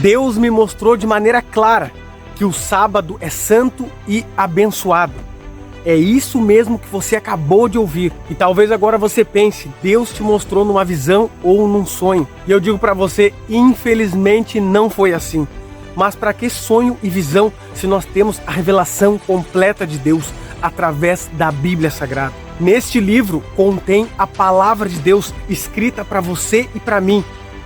Deus me mostrou de maneira clara que o sábado é santo e abençoado. É isso mesmo que você acabou de ouvir. E talvez agora você pense, Deus te mostrou numa visão ou num sonho. E eu digo para você, infelizmente não foi assim. Mas para que sonho e visão se nós temos a revelação completa de Deus através da Bíblia Sagrada? Neste livro contém a palavra de Deus escrita para você e para mim,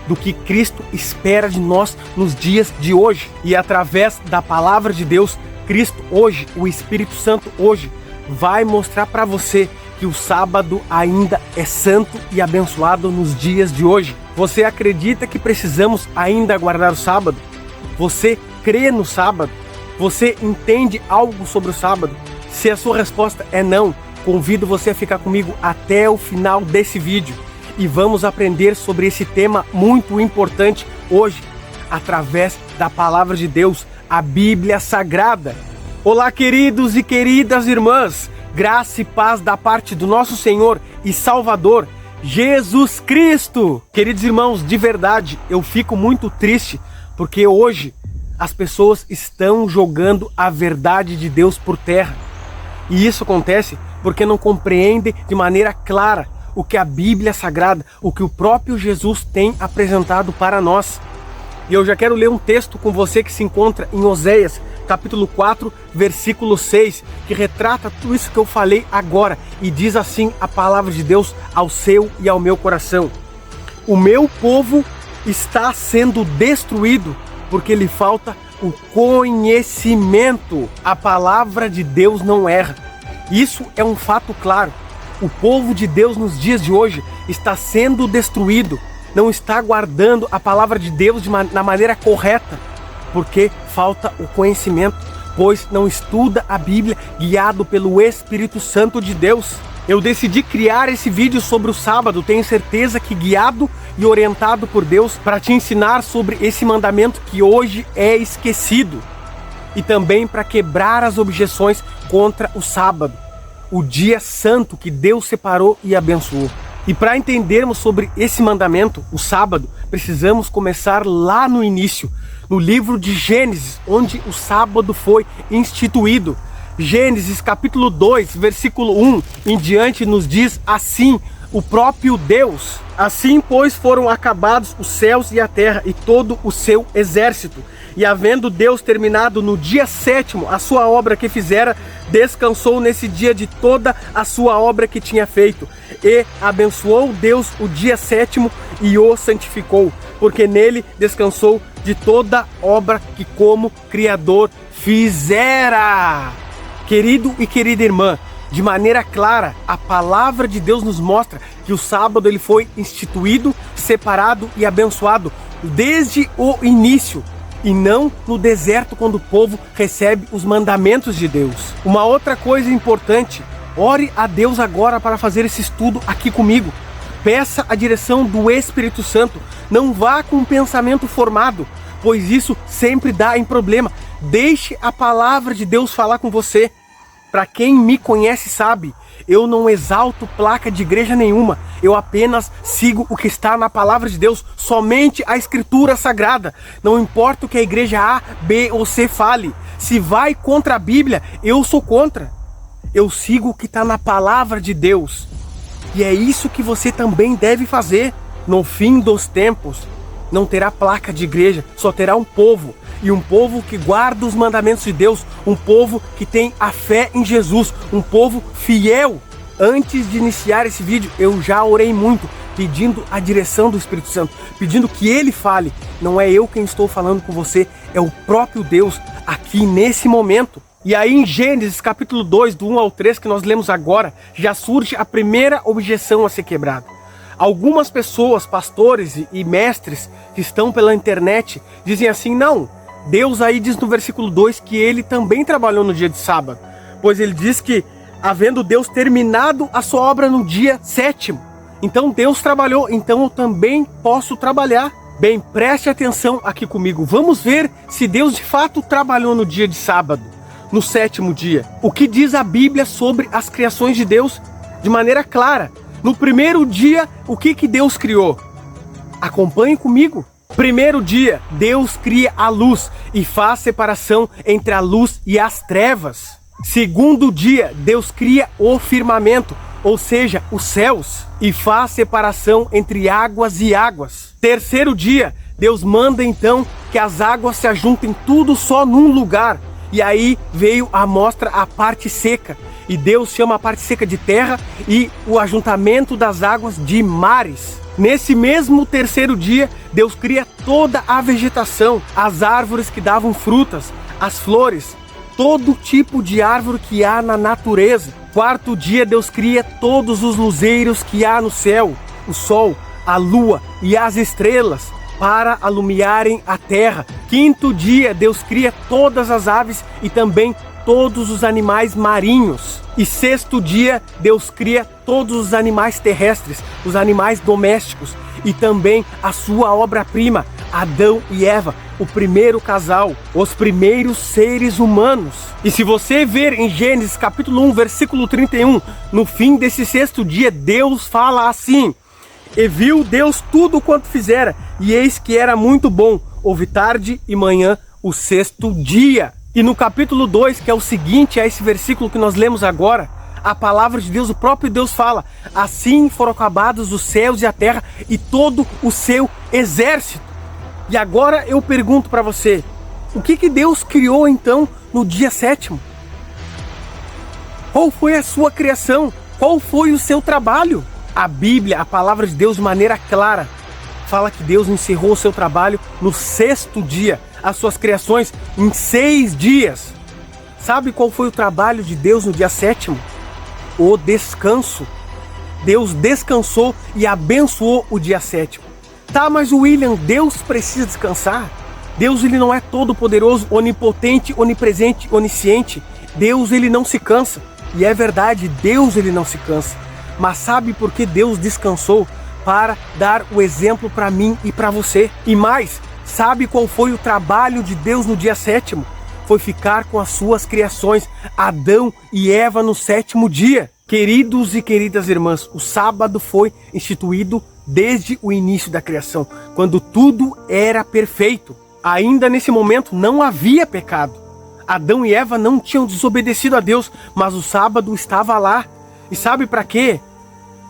do que Cristo espera de nós nos dias de hoje. E através da palavra de Deus, Cristo hoje, o Espírito Santo hoje, vai mostrar para você que o sábado ainda é santo e abençoado nos dias de hoje. Você acredita que precisamos ainda guardar o sábado? Você crê no sábado? Você entende algo sobre o sábado? Se a sua resposta é não, convido você a ficar comigo até o final desse vídeo e vamos aprender sobre esse tema muito importante hoje, através da palavra de Deus, a Bíblia Sagrada. Olá, queridos e queridas irmãs, graça e paz da parte do nosso Senhor e Salvador, Jesus Cristo. Queridos irmãos, de verdade, eu fico muito triste porque hoje as pessoas estão jogando a verdade de Deus por terra. E isso acontece porque não compreendem de maneira clara o que a Bíblia Sagrada, o que o próprio Jesus tem apresentado para nós. E eu já quero ler um texto com você que se encontra em Oséias, capítulo 4, versículo 6, que retrata tudo isso que eu falei agora. E diz assim a palavra de Deus ao seu e ao meu coração: o meu povo está sendo destruído porque lhe falta o conhecimento. A palavra de Deus não erra. Isso é um fato claro. O povo de Deus nos dias de hoje está sendo destruído, não está guardando a palavra de Deus na maneira correta, porque falta o conhecimento, pois não estuda a Bíblia guiado pelo Espírito Santo de Deus. Eu decidi criar esse vídeo sobre o sábado, tenho certeza que guiado e orientado por Deus para te ensinar sobre esse mandamento que hoje é esquecido e também para quebrar as objeções contra o sábado, o dia santo que Deus separou e abençoou. E para entendermos sobre esse mandamento, o sábado, precisamos começar lá no início, no livro de Gênesis, onde o sábado foi instituído. Gênesis capítulo 2, versículo 1 em diante nos diz assim o próprio Deus: assim, pois, foram acabados os céus e a terra e todo o seu exército. E havendo Deus terminado no dia sétimo a sua obra que fizera, descansou nesse dia de toda a sua obra que tinha feito. E abençoou Deus o dia sétimo e o santificou, porque nele descansou de toda obra que como Criador fizera. Querido e querida irmã, de maneira clara, a palavra de Deus nos mostra que o sábado ele foi instituído, separado e abençoado desde o início, e não no deserto quando o povo recebe os mandamentos de Deus. Uma outra coisa importante, ore a Deus agora para fazer esse estudo aqui comigo. Peça a direção do Espírito Santo, não vá com um pensamento formado, pois isso sempre dá em problema. Deixe a palavra de Deus falar com você. Para quem me conhece sabe, eu não exalto placa de igreja nenhuma, eu apenas sigo o que está na palavra de Deus, somente a Escritura Sagrada. Não importa o que a igreja A, B ou C fale, se vai contra a Bíblia, eu sou contra. Eu sigo o que está na palavra de Deus. E é isso que você também deve fazer. No fim dos tempos, não terá placa de igreja, só terá um povo. E um povo que guarda os mandamentos de Deus, um povo que tem a fé em Jesus, um povo fiel. Antes de iniciar esse vídeo, eu já orei muito, pedindo a direção do Espírito Santo, pedindo que Ele fale. Não é eu quem estou falando com você, é o próprio Deus aqui nesse momento. E aí em Gênesis capítulo 2, do 1 ao 3, que nós lemos agora, já surge a primeira objeção a ser quebrada. Algumas pessoas, pastores e mestres que estão pela internet, dizem assim: não, Deus aí diz no versículo 2 que ele também trabalhou no dia de sábado, pois ele diz que, havendo Deus terminado a sua obra no dia sétimo, então Deus trabalhou, então eu também posso trabalhar. Bem, preste atenção aqui comigo, vamos ver se Deus de fato trabalhou no dia de sábado, no sétimo dia. O que diz a Bíblia sobre as criações de Deus de maneira clara? No primeiro dia, o que Deus criou? Acompanhe comigo. Primeiro dia, Deus cria a luz e faz separação entre a luz e as trevas. Segundo dia, Deus cria o firmamento, ou seja, os céus, e faz separação entre águas e águas. Terceiro dia, Deus manda então que as águas se ajuntem tudo só num lugar. E aí veio a mostra a parte seca. E Deus chama a parte seca de terra e o ajuntamento das águas de mares. Nesse mesmo terceiro dia, Deus cria toda a vegetação, as árvores que davam frutas, as flores, todo tipo de árvore que há na natureza. Quarto dia, Deus cria todos os luzeiros que há no céu, o sol, a lua e as estrelas, para alumiarem a terra. Quinto dia, Deus cria todas as aves e também todos os animais marinhos. E sexto dia, Deus cria todos os animais terrestres, os animais domésticos e também a sua obra-prima, Adão e Eva, o primeiro casal, os primeiros seres humanos. E se você ver em Gênesis capítulo 1, versículo 31, no fim desse sexto dia, Deus fala assim: e viu Deus tudo quanto fizera, e eis que era muito bom. Houve tarde e manhã o sexto dia. E no capítulo 2, que é o seguinte a esse versículo que nós lemos agora, a palavra de Deus, o próprio Deus fala: assim foram acabados os céus e a terra e todo o seu exército. E agora eu pergunto para você, o que Deus criou então no dia sétimo? Qual foi a sua criação? Qual foi o seu trabalho? A Bíblia, a palavra de Deus de maneira clara, fala que Deus encerrou o seu trabalho no sexto dia, as suas criações em 6 dias. Sabe qual foi o trabalho de Deus no dia sétimo? O descanso. Deus descansou e abençoou o dia sétimo. Tá, mas William, Deus precisa descansar? Deus, ele não é todo poderoso, onipotente, onipresente, onisciente. Deus, ele não se cansa. E é verdade, Deus, ele não se cansa. Mas sabe por que Deus descansou? Para dar o exemplo para mim e para você. E mais, sabe qual foi o trabalho de Deus no dia sétimo? Foi ficar com as suas criações, Adão e Eva, no sétimo dia. Queridos e queridas irmãs, o sábado foi instituído desde o início da criação, quando tudo era perfeito. Ainda nesse momento não havia pecado. Adão e Eva não tinham desobedecido a Deus, mas o sábado estava lá. E sabe para quê?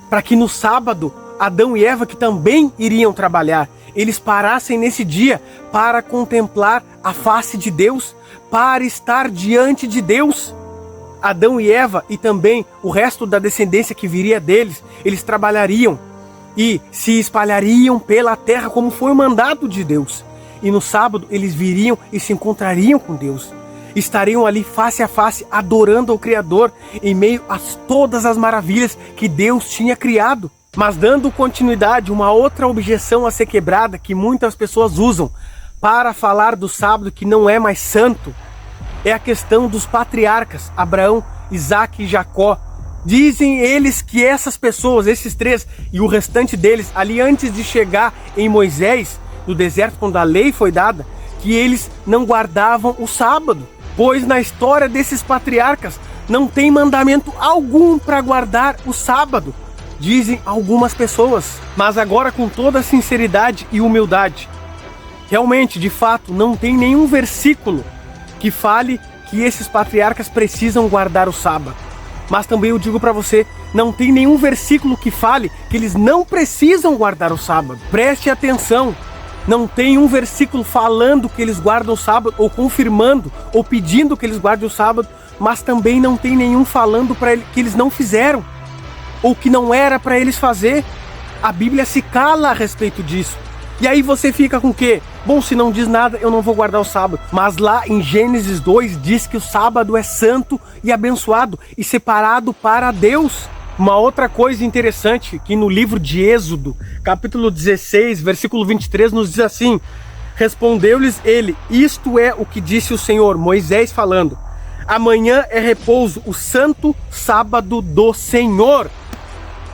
Para que no sábado, Adão e Eva, que também iriam trabalhar, eles parassem nesse dia para contemplar a face de Deus, para estar diante de Deus. Adão e Eva e também o resto da descendência que viria deles, eles trabalhariam e se espalhariam pela terra como foi o mandato de Deus. E no sábado eles viriam e se encontrariam com Deus. Estariam ali face a face adorando ao Criador em meio a todas as maravilhas que Deus tinha criado. Mas dando continuidade, uma outra objeção a ser quebrada que muitas pessoas usam para falar do sábado que não é mais santo é a questão dos patriarcas, Abraão, Isaque e Jacó. Dizem eles que essas pessoas, esses 3 e o restante deles, ali antes de chegar em Moisés, no deserto, quando a lei foi dada, que eles não guardavam o sábado. Pois na história desses patriarcas não tem mandamento algum para guardar o sábado, dizem algumas pessoas. Mas agora, com toda sinceridade e humildade, realmente, de fato, não tem nenhum versículo que fale que esses patriarcas precisam guardar o sábado. Mas também eu digo para você, não tem nenhum versículo que fale que eles não precisam guardar o sábado. Preste atenção, não tem um versículo falando que eles guardam o sábado, ou confirmando, ou pedindo que eles guardem o sábado, mas também não tem nenhum falando para eles que eles não fizeram, ou que não era para eles fazer. A Bíblia se cala a respeito disso. E aí você fica com o quê? Bom, se não diz nada, eu não vou guardar o sábado. Mas lá em Gênesis 2 diz que o sábado é santo e abençoado e separado para Deus. Uma outra coisa interessante que no livro de Êxodo, capítulo 16, versículo 23, nos diz assim: respondeu-lhes ele, isto é o que disse o Senhor, Moisés falando, amanhã é repouso, o santo sábado do Senhor.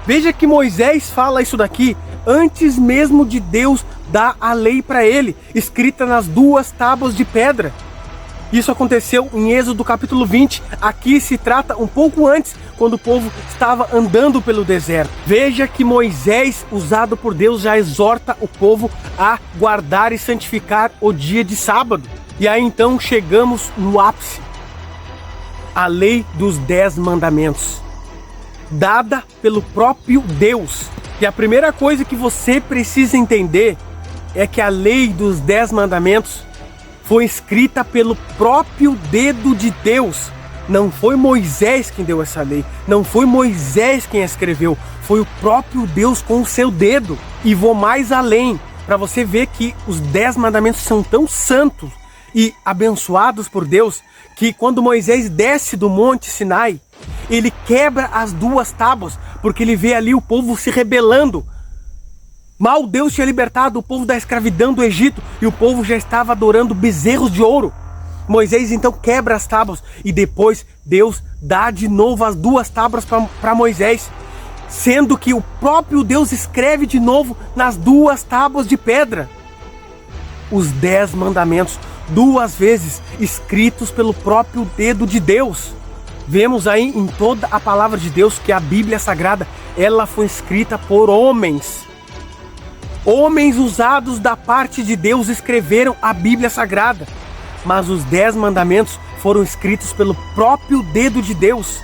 Veja que Moisés fala isso daqui antes mesmo de Deus dar a lei para ele, escrita nas 2 tábuas de pedra. Isso aconteceu em Êxodo capítulo 20. Aqui se trata um pouco antes, quando o povo estava andando pelo deserto. Veja que Moisés, usado por Deus, já exorta o povo a guardar e santificar o dia de sábado. E aí então chegamos no ápice. A lei dos 10 mandamentos, dada pelo próprio Deus. E a primeira coisa que você precisa entender é que a lei dos 10 mandamentos foi escrita pelo próprio dedo de Deus. Não foi Moisés quem deu essa lei, não foi Moisés quem a escreveu, foi o próprio Deus com o seu dedo. E vou mais além, para você ver que os 10 mandamentos são tão santos e abençoados por Deus, que quando Moisés desce do Monte Sinai, ele quebra as 2 tábuas, porque ele vê ali o povo se rebelando. Mal Deus tinha libertado o povo da escravidão do Egito e o povo já estava adorando bezerros de ouro. Moisés então quebra as tábuas e depois Deus dá de novo as 2 tábuas para Moisés, sendo que o próprio Deus escreve de novo nas 2 tábuas de pedra os 10 mandamentos, 2 vezes escritos pelo próprio dedo de Deus. Vemos aí em toda a palavra de Deus que a Bíblia Sagrada, ela foi escrita por homens. Homens usados da parte de Deus escreveram a Bíblia Sagrada, mas os 10 mandamentos foram escritos pelo próprio dedo de Deus.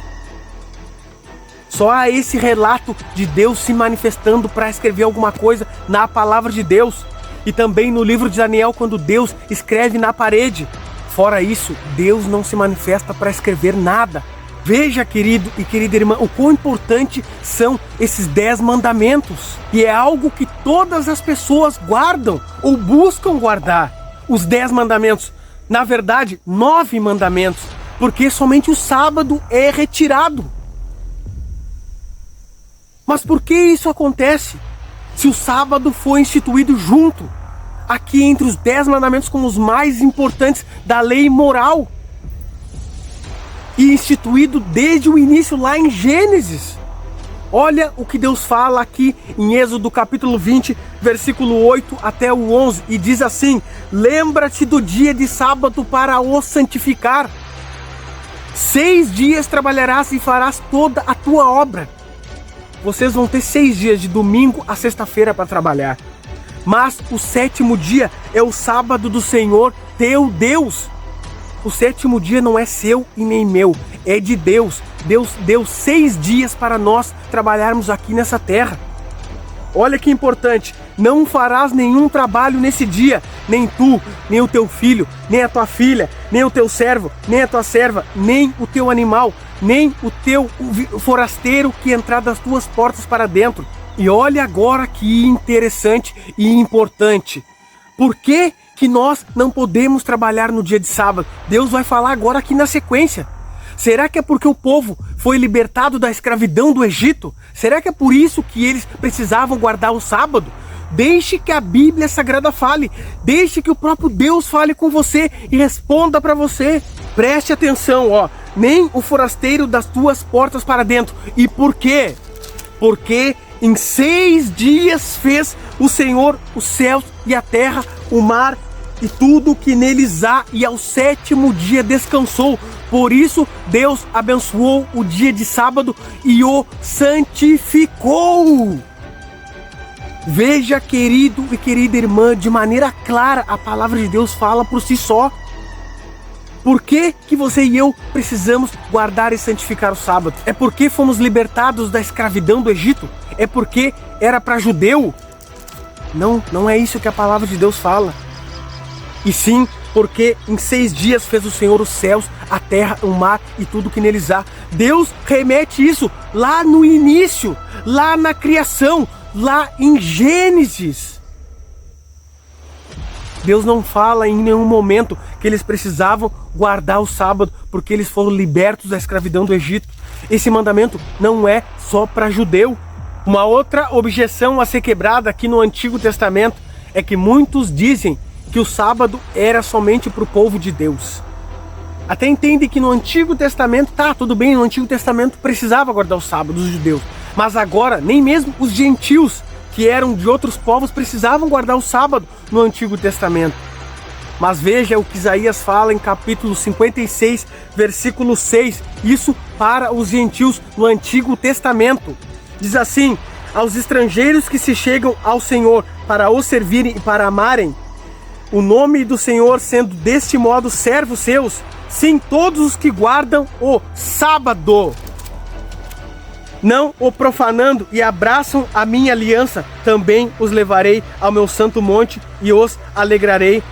Só há esse relato de Deus se manifestando para escrever alguma coisa na palavra de Deus. E também no livro de Daniel, quando Deus escreve na parede. Fora isso, Deus não se manifesta para escrever nada. Veja, querido e querida irmã, o quão importante são esses 10 mandamentos. E é algo que todas as pessoas guardam ou buscam guardar. Os 10 mandamentos, na verdade, 9 mandamentos, porque somente o sábado é retirado. Mas por que isso acontece? Se o sábado foi instituído junto, aqui entre os 10 mandamentos como os mais importantes da lei moral, e instituído desde o início lá em Gênesis. Olha o que Deus fala aqui em Êxodo capítulo 20, versículo 8 até o 11, e diz assim: lembra-te do dia de sábado para o santificar. 6 dias trabalharás e farás toda a tua obra. Vocês vão ter 6 dias de domingo a sexta-feira para trabalhar. Mas o 7º dia é o sábado do Senhor teu Deus. O 7º dia não é seu e nem meu, é de Deus. Deus deu 6 dias para nós trabalharmos aqui nessa terra. Olha que importante, não farás nenhum trabalho nesse dia, nem tu, nem o teu filho, nem a tua filha, nem o teu servo, nem a tua serva, nem o teu animal, nem o teu forasteiro que entrar das tuas portas para dentro. E olha agora que interessante e importante. Por que nós não podemos trabalhar no dia de sábado? Deus vai falar agora aqui na sequência. Será que é porque o povo foi libertado da escravidão do Egito? Será que é por isso que eles precisavam guardar o sábado? Deixe que a Bíblia Sagrada fale. Deixe que o próprio Deus fale com você e responda para você. Preste atenção, ó. Nem o forasteiro das tuas portas para dentro. E por quê? Porque em 6 dias fez o Senhor os céus e a terra, o mar e tudo que neles há, e ao 7º dia descansou. Por isso Deus abençoou o dia de sábado e o santificou. Veja, querido e querida irmã, de maneira clara a palavra de Deus fala por si só. Por que você e eu precisamos guardar e santificar o sábado? É porque fomos libertados da escravidão do Egito? É porque era para judeu? Não é isso que a palavra de Deus fala. E sim, porque em 6 dias fez o Senhor os céus, a terra, o mar e tudo que neles há. Deus remete isso lá no início, lá na criação, lá em Gênesis. Deus não fala em nenhum momento que eles precisavam guardar o sábado porque eles foram libertos da escravidão do Egito. Esse mandamento não é só para judeu. Uma outra objeção a ser quebrada aqui no Antigo Testamento é que muitos dizem que o sábado era somente para o povo de Deus. Até entendem que no Antigo Testamento, tudo bem, no Antigo Testamento precisava guardar o sábado dos judeus. Mas agora, nem mesmo os gentios, que eram de outros povos, precisavam guardar o sábado no Antigo Testamento. Mas veja o que Isaías fala em capítulo 56, versículo 6. Isso para os gentios no Antigo Testamento. Diz assim: aos estrangeiros que se chegam ao Senhor para o servirem e para amarem o nome do Senhor, sendo deste modo servos seus, sim, todos os que guardam o sábado, não o profanando, e abraçam a minha aliança, também os levarei ao meu santo monte e os alegrarei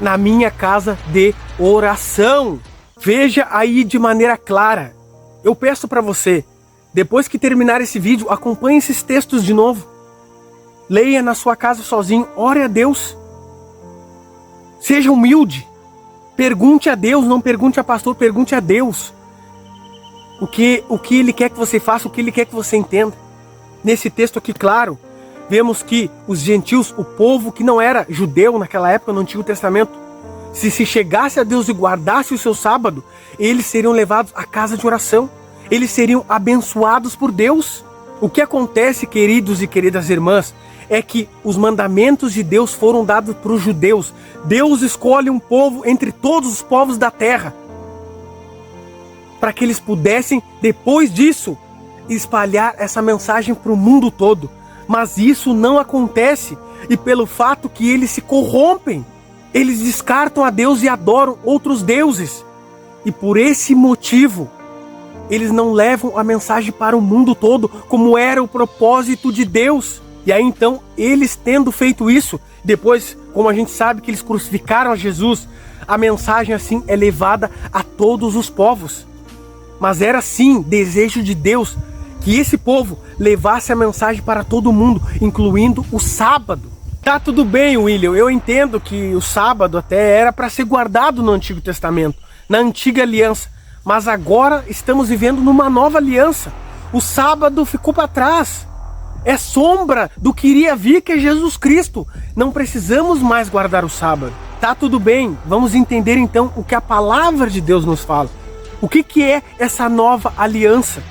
na minha casa de oração. Veja aí de maneira clara. Eu peço para você, depois que terminar esse vídeo, acompanhe esses textos de novo. Leia na sua casa sozinho, ore a Deus. Seja humilde. Pergunte a Deus, não pergunte a pastor, pergunte a Deus. O que Ele quer que você faça, o que Ele quer que você entenda. Nesse texto aqui, claro, vemos que os gentios, o povo que não era judeu naquela época, no Antigo Testamento, se chegasse a Deus e guardasse o seu sábado, eles seriam levados à casa de oração. Eles seriam abençoados por Deus. O que acontece, queridos e queridas irmãs, é que os mandamentos de Deus foram dados para os judeus. Deus escolhe um povo entre todos os povos da terra, para que eles pudessem, depois disso, espalhar essa mensagem para o mundo todo. Mas isso não acontece, e pelo fato que eles se corrompem, eles descartam a Deus e adoram outros deuses. E por esse motivo, eles não levam a mensagem para o mundo todo, como era o propósito de Deus. E aí então, eles tendo feito isso, depois, como a gente sabe que eles crucificaram a Jesus, a mensagem assim é levada a todos os povos. Mas era sim desejo de Deus que esse povo levasse a mensagem para todo mundo, incluindo o sábado. Tá tudo bem, William, eu entendo que o sábado até era para ser guardado no Antigo Testamento, na Antiga Aliança. Mas agora estamos vivendo numa nova aliança. O sábado ficou para trás. É sombra do que iria vir, que é Jesus Cristo. Não precisamos mais guardar o sábado. Tá tudo bem, vamos entender então o que a palavra de Deus nos fala. O que é essa nova aliança?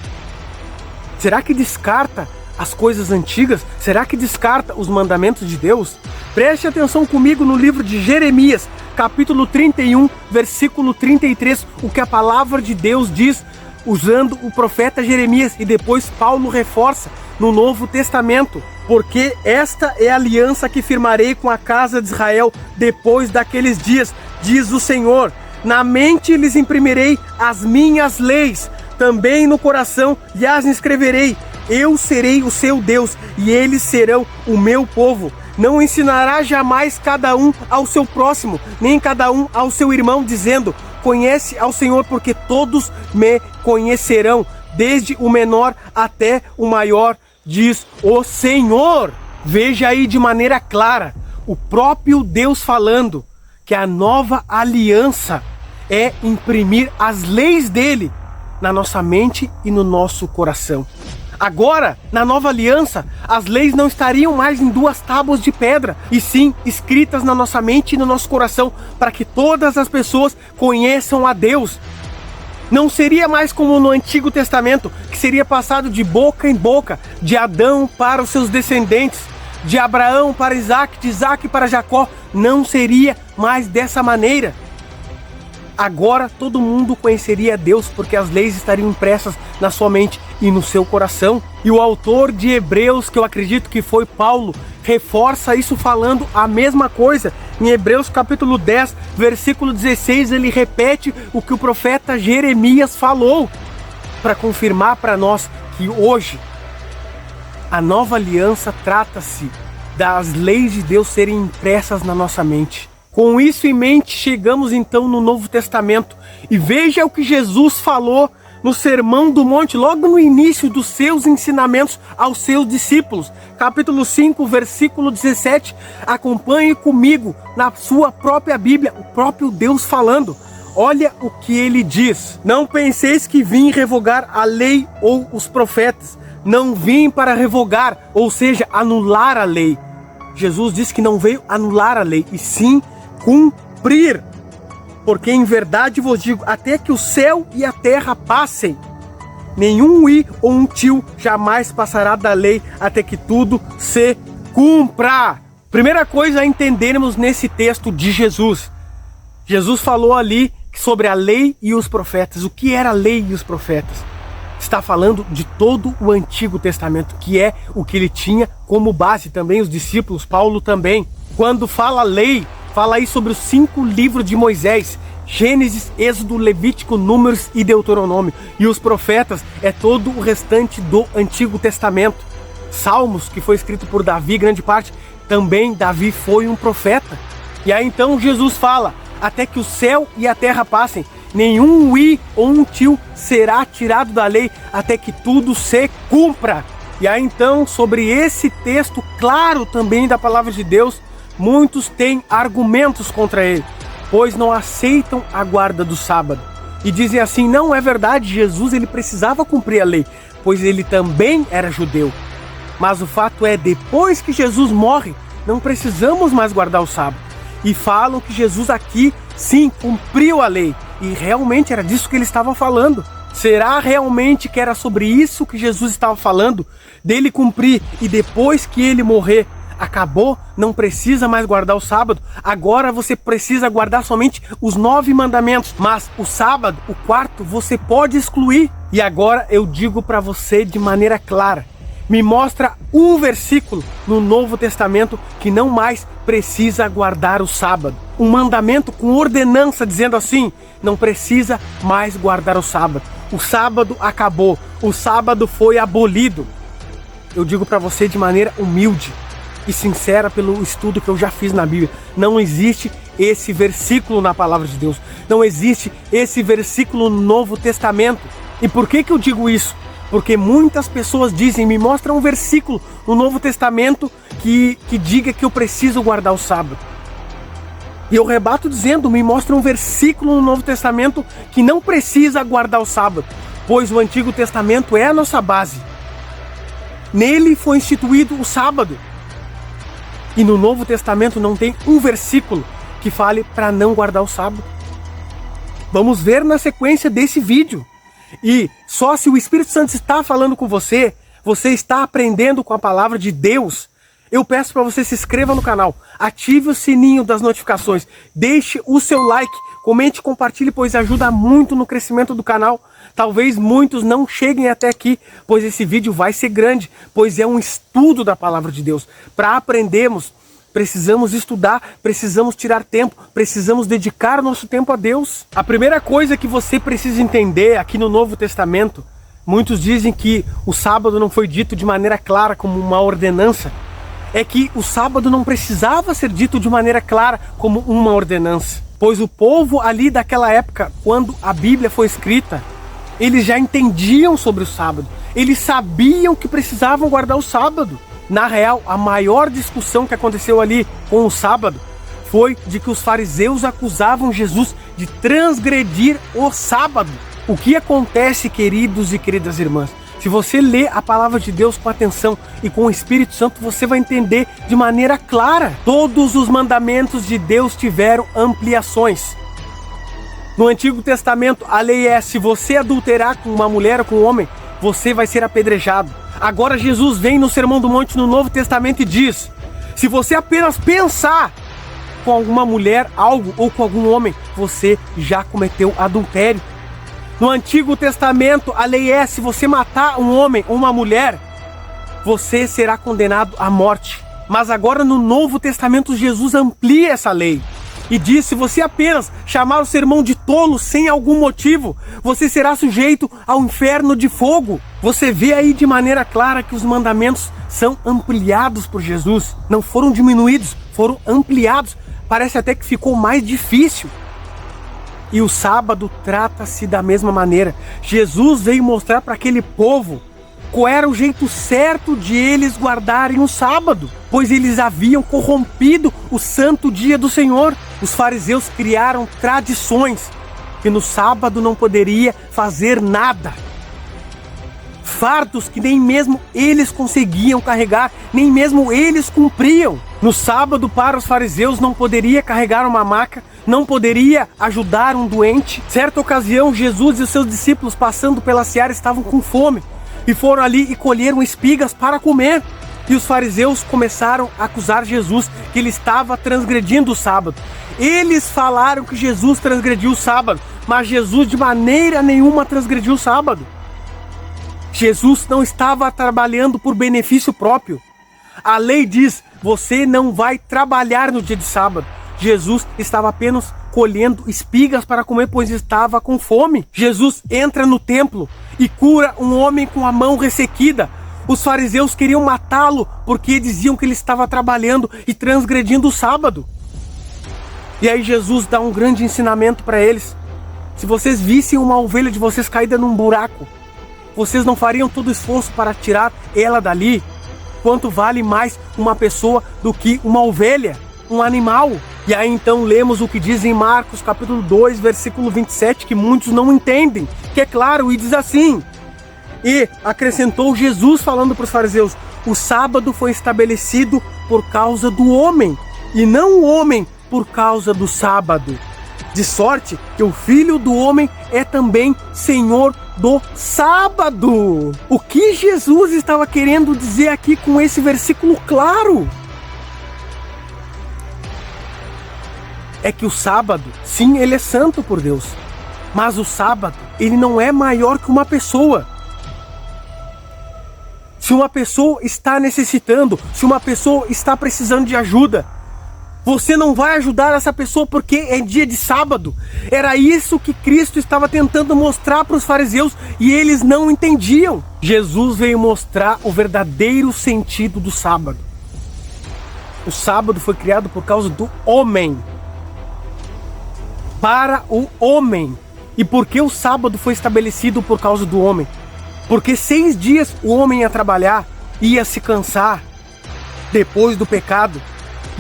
Será que descarta as coisas antigas? Será que descarta os mandamentos de Deus? Preste atenção comigo no livro de Jeremias, capítulo 31, versículo 33, o que a palavra de Deus diz, usando o profeta Jeremias, e depois Paulo reforça no Novo Testamento. Porque esta é a aliança que firmarei com a casa de Israel depois daqueles dias, diz o Senhor. Na mente lhes imprimirei as minhas leis, também no coração lhes escreverei. Eu serei o seu Deus e eles serão o meu povo. Não ensinará jamais cada um ao seu próximo, nem cada um ao seu irmão, dizendo: conhece ao Senhor, porque todos me conhecerão, desde o menor até o maior, diz o Senhor. Veja aí de maneira clara, o próprio Deus falando que a nova aliança é imprimir as leis dele na nossa mente e no nosso coração. Agora, na nova aliança, as leis não estariam mais em 2 tábuas de pedra, e sim escritas na nossa mente e no nosso coração, para que todas as pessoas conheçam a Deus. Não seria mais como no Antigo Testamento, que seria passado de boca em boca, de Adão para os seus descendentes, de Abraão para Isaac, de Isaac para Jacó. Não seria mais dessa maneira. Agora todo mundo conheceria Deus, porque as leis estariam impressas na sua mente e no seu coração. E o autor de Hebreus, que eu acredito que foi Paulo, reforça isso falando a mesma coisa. Em Hebreus capítulo 10, versículo 16, ele repete o que o profeta Jeremias falou, para confirmar para nós que hoje a nova aliança trata-se das leis de Deus serem impressas na nossa mente. Com isso em mente, chegamos então no Novo Testamento, e veja o que Jesus falou no Sermão do Monte, logo no início dos seus ensinamentos aos seus discípulos. Capítulo 5, versículo 17, acompanhe comigo na sua própria Bíblia, o próprio Deus falando. Olha o que ele diz: não penseis que vim revogar a lei ou os profetas. Não vim para revogar, ou seja, anular a lei. Jesus disse que não veio anular a lei, e sim cumprir. Porque em verdade vos digo, até que o céu e a terra passem, nenhum i ou um tio jamais passará da lei, até que tudo se cumpra. Primeira coisa a entendermos nesse texto de Jesus: Jesus falou ali sobre a lei e os profetas. O que era a lei e os profetas? Está falando de todo o Antigo Testamento, que é o que ele tinha como base. Também os discípulos, Paulo também. Quando fala lei, fala aí sobre os 5 livros de Moisés: Gênesis, Êxodo, Levítico, Números e Deuteronômio. E os profetas é todo o restante do Antigo Testamento. Salmos, que foi escrito por Davi, grande parte, também Davi foi um profeta. E aí então Jesus fala: até que o céu e a terra passem, nenhum i ou um tio será tirado da lei, até que tudo se cumpra. E aí então, sobre esse texto claro também da palavra de Deus, muitos têm argumentos contra ele, pois não aceitam a guarda do sábado. E dizem assim: não é verdade, Jesus ele precisava cumprir a lei, pois ele também era judeu. Mas o fato é, depois que Jesus morre, não precisamos mais guardar o sábado. E falam que Jesus aqui, sim, cumpriu a lei. E realmente era disso que ele estava falando. Será realmente que era sobre isso que Jesus estava falando? Dele cumprir e depois que ele morrer, acabou, não precisa mais guardar o sábado. Agora você precisa guardar somente os 9 mandamentos. Mas o sábado, o 4º, você pode excluir. E agora eu digo para você de maneira clara: me mostra um versículo no Novo Testamento que não mais precisa guardar o sábado. Um mandamento com ordenança dizendo assim: não precisa mais guardar o sábado. O sábado acabou. O sábado foi abolido. Eu digo para você de maneira humilde e sincera pelo estudo que eu já fiz na Bíblia: não existe esse versículo na palavra de Deus. Não existe esse versículo no Novo Testamento. E por que eu digo isso? Porque muitas pessoas dizem: me mostra um versículo no Novo Testamento que diga que eu preciso guardar o sábado. E eu rebato dizendo: me mostra um versículo no Novo Testamento que não precisa guardar o sábado, pois o Antigo Testamento é a nossa base. Nele foi instituído o sábado. E no Novo Testamento não tem um versículo que fale para não guardar o sábado. Vamos ver na sequência desse vídeo. E só se o Espírito Santo está falando com você, você está aprendendo com a palavra de Deus, eu peço para você se inscreva no canal, ative o sininho das notificações, deixe o seu like, comente e compartilhe, pois ajuda muito no crescimento do canal. Talvez muitos não cheguem até aqui, pois esse vídeo vai ser grande, pois é um estudo da palavra de Deus. Para aprendermos, precisamos estudar, precisamos tirar tempo, precisamos dedicar nosso tempo a Deus. A primeira coisa que você precisa entender aqui no Novo Testamento, muitos dizem que o sábado não foi dito de maneira clara como uma ordenança, é que o sábado não precisava ser dito de maneira clara como uma ordenança, pois o povo ali daquela época, quando a Bíblia foi escrita, eles já entendiam sobre o sábado, eles sabiam que precisavam guardar o sábado. Na real, a maior discussão que aconteceu ali com o sábado foi de que os fariseus acusavam Jesus de transgredir o sábado. O que acontece, queridos e queridas irmãs? Se você ler a palavra de Deus com atenção e com o Espírito Santo, você vai entender de maneira clara. Todos os mandamentos de Deus tiveram ampliações. No Antigo Testamento, a lei é: se você adulterar com uma mulher ou com um homem, você vai ser apedrejado. Agora Jesus vem no Sermão do Monte no Novo Testamento e diz: se você apenas pensar com alguma mulher, algo ou com algum homem, você já cometeu adultério. No Antigo Testamento, a lei é: se você matar um homem ou uma mulher, você será condenado à morte. Mas agora no Novo Testamento, Jesus amplia essa lei e diz: se você apenas chamar o seu irmão de tolo sem algum motivo, você será sujeito ao inferno de fogo. Você vê aí de maneira clara que os mandamentos são ampliados por Jesus. Não foram diminuídos, foram ampliados. Parece até que ficou mais difícil. E o sábado trata-se da mesma maneira. Jesus veio mostrar para aquele povo qual era o jeito certo de eles guardarem o sábado, pois eles haviam corrompido o santo dia do Senhor. Os fariseus criaram tradições que no sábado não poderia fazer nada. Fardos que nem mesmo eles conseguiam carregar, nem mesmo eles cumpriam. No sábado, para os fariseus, não poderia carregar uma maca, não poderia ajudar um doente. Certa ocasião, Jesus e os seus discípulos, passando pela seara, estavam com fome e foram ali e colheram espigas para comer. E os fariseus começaram a acusar Jesus que ele estava transgredindo o sábado. Eles falaram que Jesus transgrediu o sábado, mas Jesus de maneira nenhuma transgrediu o sábado. Jesus não estava trabalhando por benefício próprio. A lei diz, você não vai trabalhar no dia de sábado. Jesus estava apenas colhendo espigas para comer, pois estava com fome. Jesus entra no templo e cura um homem com a mão ressequida. Os fariseus queriam matá-lo porque diziam que ele estava trabalhando e transgredindo o sábado. E aí Jesus dá um grande ensinamento para eles. Se vocês vissem uma ovelha de vocês caída num buraco, vocês não fariam todo o esforço para tirar ela dali? Quanto vale mais uma pessoa do que uma ovelha, um animal? E aí então lemos o que diz em Marcos capítulo 2, versículo 27, que muitos não entendem, que é claro, e diz assim: e acrescentou Jesus falando para os fariseus, o sábado foi estabelecido por causa do homem, e não o homem por causa do sábado. De sorte que o Filho do Homem é também Senhor do sábado. O que Jesus estava querendo dizer aqui com esse versículo claro? É que o sábado, sim, ele é santo por Deus. Mas o sábado, ele não é maior que uma pessoa. Se uma pessoa está necessitando, se uma pessoa está precisando de ajuda, você não vai ajudar essa pessoa porque é dia de sábado. Era isso que Cristo estava tentando mostrar para os fariseus e eles não entendiam. Jesus veio mostrar o verdadeiro sentido do sábado. O sábado foi criado por causa do homem. Para o homem. E por que o sábado foi estabelecido por causa do homem? Porque 6 dias o homem ia trabalhar, ia se cansar depois do pecado.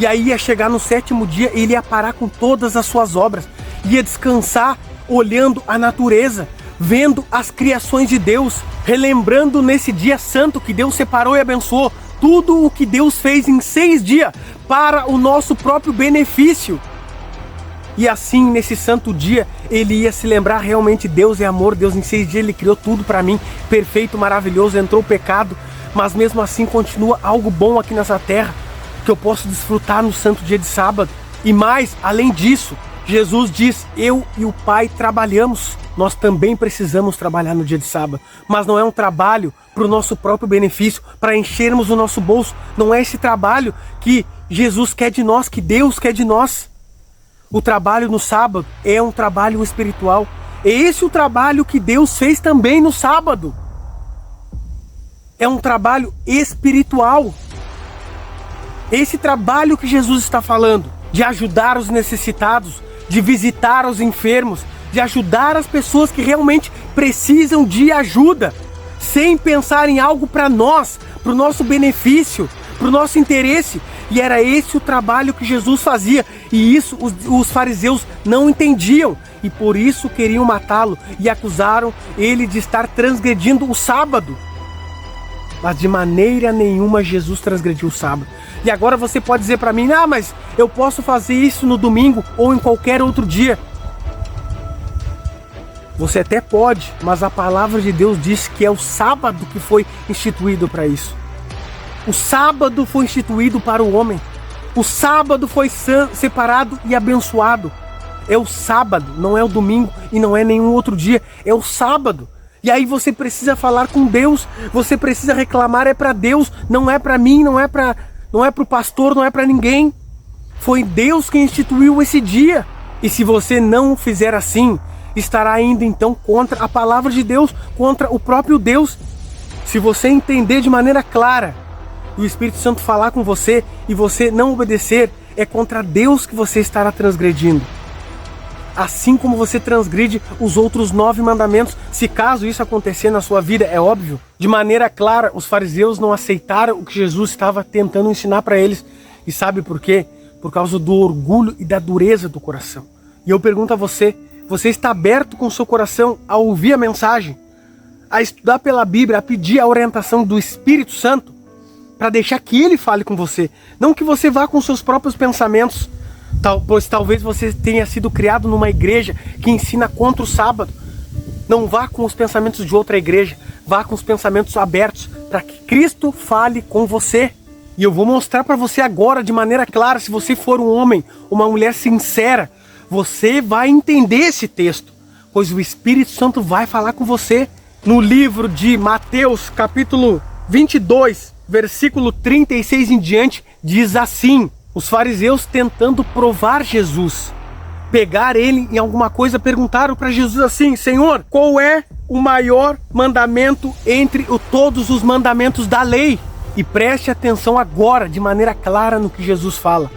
E aí ia chegar no 7º dia e ele ia parar com todas as suas obras. Ia descansar olhando a natureza, vendo as criações de Deus, relembrando nesse dia santo que Deus separou e abençoou tudo o que Deus fez em 6 dias para o nosso próprio benefício. E assim, nesse santo dia, ele ia se lembrar realmente Deus é amor, Deus em 6 dias ele criou tudo para mim, perfeito, maravilhoso, entrou o pecado, mas mesmo assim continua algo bom aqui nessa terra, que eu posso desfrutar no santo dia de sábado. E mais, além disso, Jesus diz, eu e o Pai trabalhamos. Nós também precisamos trabalhar no dia de sábado, mas não é um trabalho para o nosso próprio benefício, para enchermos o nosso bolso. Não é esse trabalho que Jesus quer de nós, que Deus quer de nós. O trabalho no sábado é um trabalho espiritual. É esse o trabalho que Deus fez também no sábado. É um trabalho espiritual. Esse trabalho que Jesus está falando, de ajudar os necessitados, de visitar os enfermos, de ajudar as pessoas que realmente precisam de ajuda, sem pensar em algo para nós, para o nosso benefício, para o nosso interesse. E era esse o trabalho que Jesus fazia, e isso os fariseus não entendiam, e por isso queriam matá-lo, e acusaram ele de estar transgredindo o sábado. Mas de maneira nenhuma Jesus transgrediu o sábado. E agora você pode dizer para mim, mas eu posso fazer isso no domingo ou em qualquer outro dia. Você até pode, mas a palavra de Deus diz que é o sábado que foi instituído para isso. O sábado foi instituído para o homem. O sábado foi separado e abençoado. É o sábado, não é o domingo e não é nenhum outro dia. É o sábado. E aí você precisa falar com Deus. Você precisa reclamar, é para Deus. Não é para mim, não é para o pastor, não é para ninguém. Foi Deus quem instituiu esse dia. E se você não fizer assim, estará indo então contra a palavra de Deus, contra o próprio Deus. Se você entender de maneira clara, e o Espírito Santo falar com você e você não obedecer, é contra Deus que você estará transgredindo. Assim como você transgride os outros 9 mandamentos, se caso isso acontecer na sua vida, é óbvio. De maneira clara, os fariseus não aceitaram o que Jesus estava tentando ensinar para eles. E sabe por quê? Por causa do orgulho e da dureza do coração. E eu pergunto a você, você está aberto com o seu coração a ouvir a mensagem? A estudar pela Bíblia, a pedir a orientação do Espírito Santo? Para deixar que Ele fale com você. Não que você vá com seus próprios pensamentos. Pois talvez você tenha sido criado numa igreja que ensina contra o sábado. Não vá com os pensamentos de outra igreja. Vá com os pensamentos abertos. para que Cristo fale com você. E eu vou mostrar para você agora de maneira clara, se você for um homem, uma mulher sincera, você vai entender esse texto, pois o Espírito Santo vai falar com você. No livro de Mateus, capítulo 22, versículo 36 em diante, diz assim: os fariseus, tentando provar Jesus, pegar ele em alguma coisa, perguntaram para Jesus assim: Senhor, qual é o maior mandamento entre todos os mandamentos da lei? E preste atenção agora, de maneira clara, no que Jesus fala.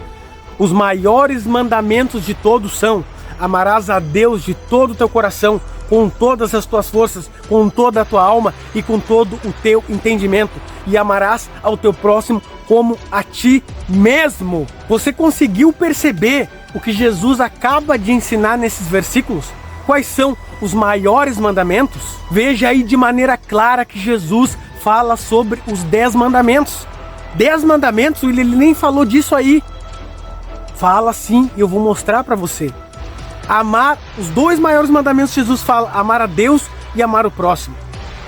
Os maiores mandamentos de todos são: amarás a Deus de todo o teu coração, com todas as tuas forças, com toda a tua alma e com todo o teu entendimento, e amarás ao teu próximo como a ti mesmo. Você conseguiu perceber o que Jesus acaba de ensinar nesses versículos? Quais são os maiores mandamentos? Veja aí de maneira clara que Jesus fala sobre os 10 mandamentos. 10 mandamentos, ele nem falou disso aí. Fala sim, e eu vou mostrar para você. Amar, os 2 maiores mandamentos, Jesus fala: amar a Deus e amar o próximo.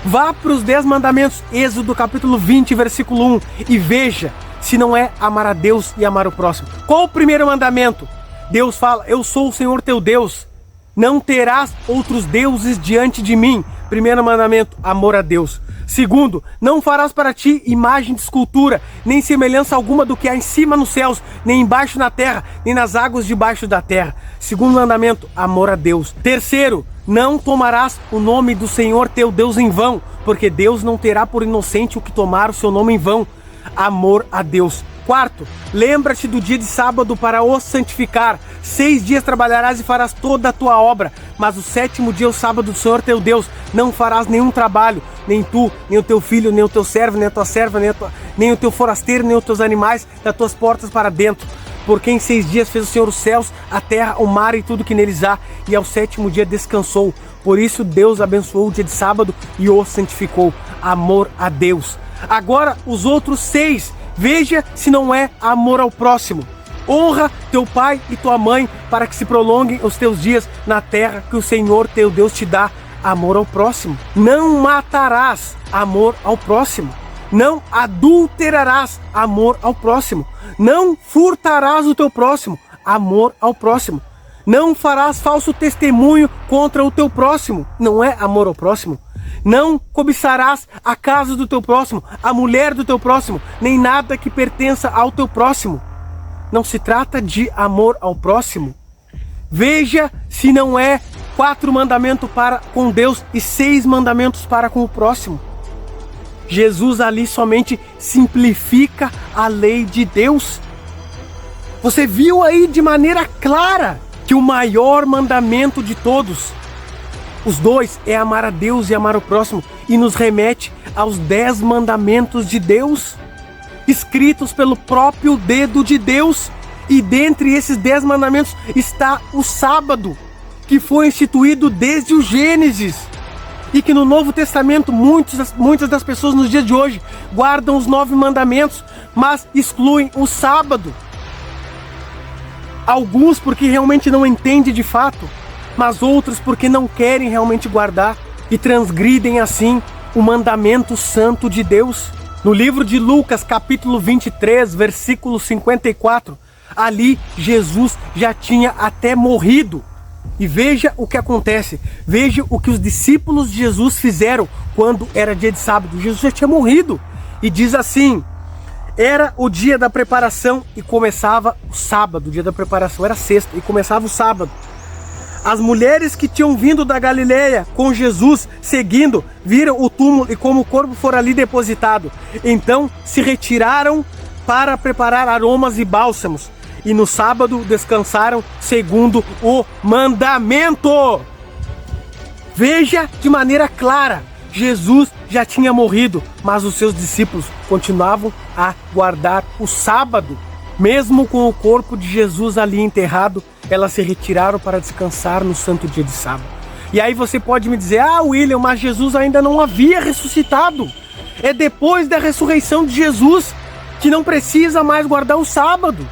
Vá para os 10 mandamentos, Êxodo capítulo 20, versículo 1, e veja se não é amar a Deus e amar o próximo. Qual o primeiro mandamento? Deus fala: eu sou o Senhor teu Deus, não terás outros deuses diante de mim. Primeiro mandamento, amor a Deus. Segundo, não farás para ti imagem de escultura, nem semelhança alguma do que há em cima nos céus, nem embaixo na terra, nem nas águas debaixo da terra. Segundo mandamento, amor a Deus. Terceiro, não tomarás o nome do Senhor teu Deus em vão, porque Deus não terá por inocente o que tomar o seu nome em vão. Amor a Deus. Quarto, lembra-te do dia de sábado para o santificar. 6 dias trabalharás e farás toda a tua obra, mas o 7º dia é o sábado do Senhor teu Deus. Não farás nenhum trabalho, nem tu, nem o teu filho, nem o teu servo, nem a tua serva, nem o teu forasteiro, nem os teus animais das tuas portas para dentro. Porque em 6 dias fez o Senhor os céus, a terra, o mar e tudo que neles há, e ao 7º dia descansou. Por isso Deus abençoou o dia de sábado e o santificou. Amor a Deus. Agora os outros 6, veja se não é amor ao próximo. Honra teu pai e tua mãe, para que se prolonguem os teus dias na terra que o Senhor teu Deus te dá. Amor ao próximo. Não matarás. Amor ao próximo. Não adulterarás. Amor ao próximo. Não furtarás o teu próximo. Amor ao próximo. Não farás falso testemunho contra o teu próximo. Não é amor ao próximo? Não cobiçarás a casa do teu próximo, a mulher do teu próximo, nem nada que pertença ao teu próximo. Não se trata de amor ao próximo? Veja se não é 4 mandamentos para com Deus e 6 mandamentos para com o próximo. Jesus ali somente simplifica a lei de Deus. Você viu aí de maneira clara que o maior mandamento de todos, os 2, é amar a Deus e amar o próximo, e nos remete aos 10 mandamentos de Deus, escritos pelo próprio dedo de Deus. E dentre esses 10 mandamentos está o sábado, que foi instituído desde o Gênesis, e que no Novo Testamento muitas das pessoas nos dias de hoje guardam os 9 mandamentos, mas excluem o sábado. Alguns porque realmente não entendem de fato, mas outros porque não querem realmente guardar e transgridem assim o mandamento santo de Deus. No livro de Lucas, capítulo 23, versículo 54, ali Jesus já tinha até morrido. E veja o que acontece, veja o que os discípulos de Jesus fizeram quando era dia de sábado. Jesus já tinha morrido. E diz assim: era o dia da preparação e começava o sábado. O dia da preparação era sexta e começava o sábado. As mulheres que tinham vindo da Galileia com Jesus seguindo, viram o túmulo e como o corpo fora ali depositado. Então se retiraram para preparar aromas e bálsamos. E no sábado descansaram segundo o mandamento. Veja de maneira clara, Jesus já tinha morrido, mas os seus discípulos continuavam a guardar o sábado. Mesmo com o corpo de Jesus ali enterrado, elas se retiraram para descansar no santo dia de sábado. E aí você pode me dizer: ah, William, mas Jesus ainda não havia ressuscitado. É depois da ressurreição de Jesus que não precisa mais guardar o sábado.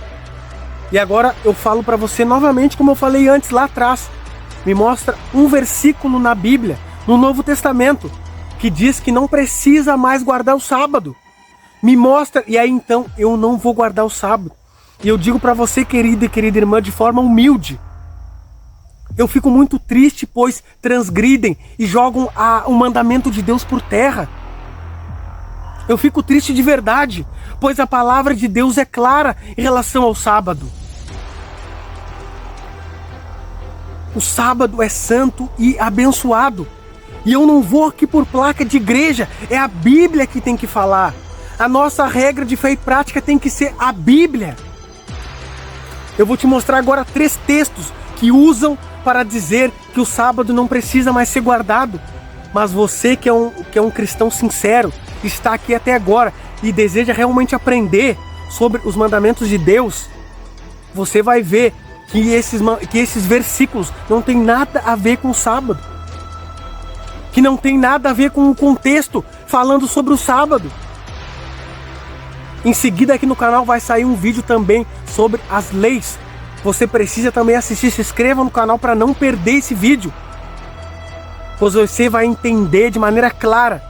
E agora eu falo para você novamente, como eu falei antes lá atrás. Me mostra um versículo na Bíblia, no Novo Testamento, que diz que não precisa mais guardar o sábado. Me mostra, e aí então eu não vou guardar o sábado. E eu digo para você, querida e querida irmã, de forma humilde, eu fico muito triste, pois transgridem e jogam o mandamento de Deus por terra. Eu fico triste de verdade, pois a palavra de Deus é clara em relação ao sábado. O sábado é santo e abençoado. E eu não vou aqui por placa de igreja, é a Bíblia que tem que falar. A nossa regra de fé e prática tem que ser a Bíblia. Eu vou te mostrar agora 3 textos que usam para dizer que o sábado não precisa mais ser guardado. Mas você que é um cristão sincero, está aqui até agora e deseja realmente aprender sobre os mandamentos de Deus, você vai ver que esses versículos não tem nada a ver com o sábado. Que não tem nada a ver com o contexto falando sobre o sábado. Em seguida aqui no canal vai sair um vídeo também sobre as leis. Você precisa também assistir, se inscreva no canal para não perder esse vídeo. Pois você vai entender de maneira clara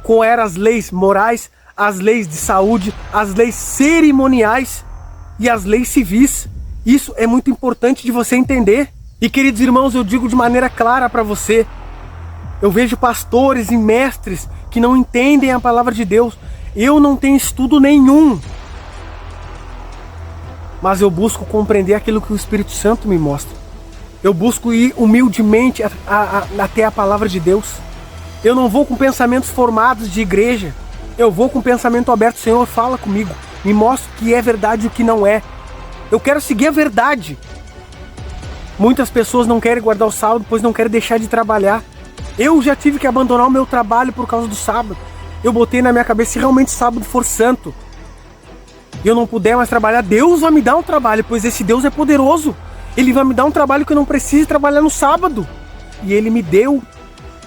qual eram as leis morais, as leis de saúde, as leis cerimoniais e as leis civis. Isso é muito importante de você entender. E queridos irmãos, eu digo de maneira clara para você, eu vejo pastores e mestres que não entendem a palavra de Deus. Eu não tenho estudo nenhum, mas eu busco compreender aquilo que o Espírito Santo me mostra. Eu busco ir humildemente até a palavra de Deus. Eu não vou com pensamentos formados de igreja. Eu vou com pensamento aberto. Senhor, fala comigo. Me mostra o que é verdade e o que não é. Eu quero seguir a verdade. Muitas pessoas não querem guardar o sábado, pois não querem deixar de trabalhar. Eu já tive que abandonar o meu trabalho por causa do sábado. Eu botei na minha cabeça, se realmente sábado for santo e eu não puder mais trabalhar, Deus vai me dar um trabalho, pois esse Deus é poderoso. Ele vai me dar um trabalho que eu não preciso trabalhar no sábado. E Ele me deu,